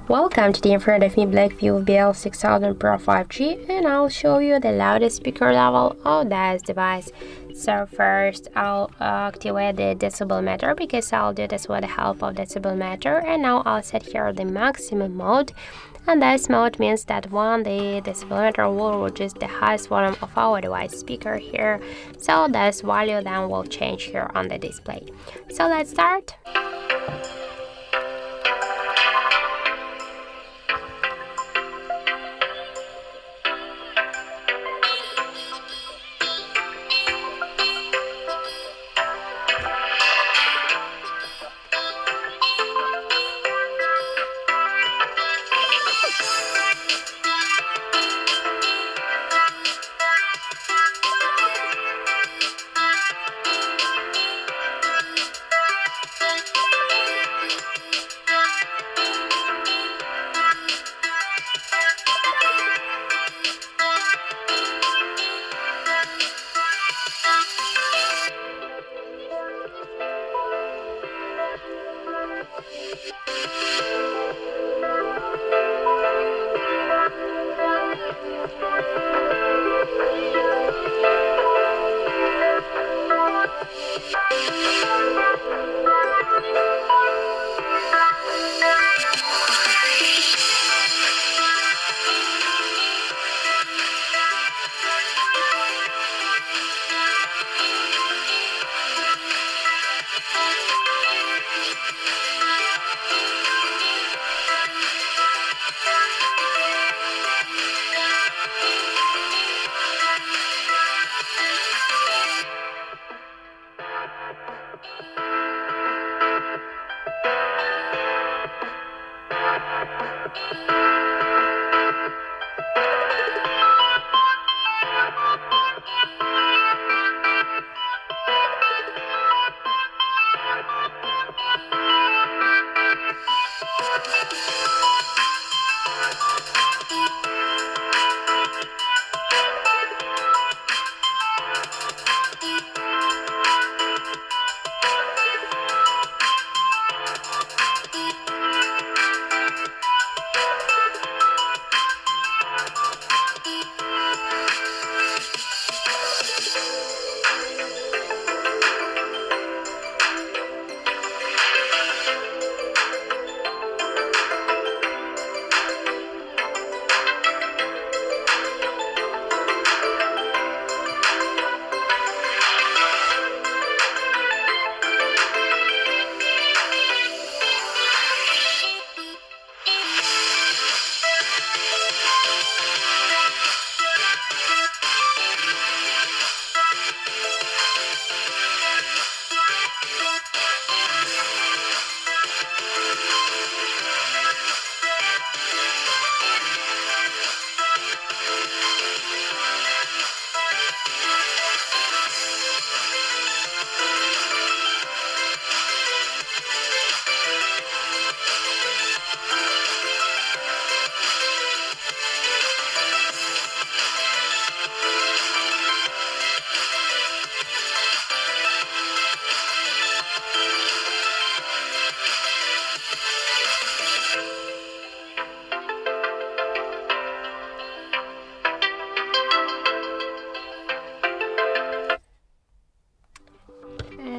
Welcome to the in front of me BLACKVIEW BL6000 Pro 5G, and I'll show you the loudest speaker level of this device. So first I'll activate the decibel meter, because I'll do this with the help of decibel meter, and now I'll set here the maximum mode. And this mode means that when the decibel meter will reduce the highest volume of our device speaker here, so this value then will change here on the display. So let's start.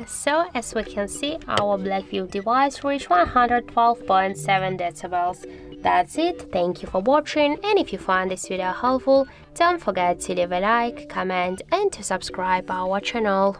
So as we can see, our BLACKVIEW device reached 112.7 decibels. That's it. Thank you for watching, and if you find this video helpful, don't forget to leave a like, comment and to subscribe our channel.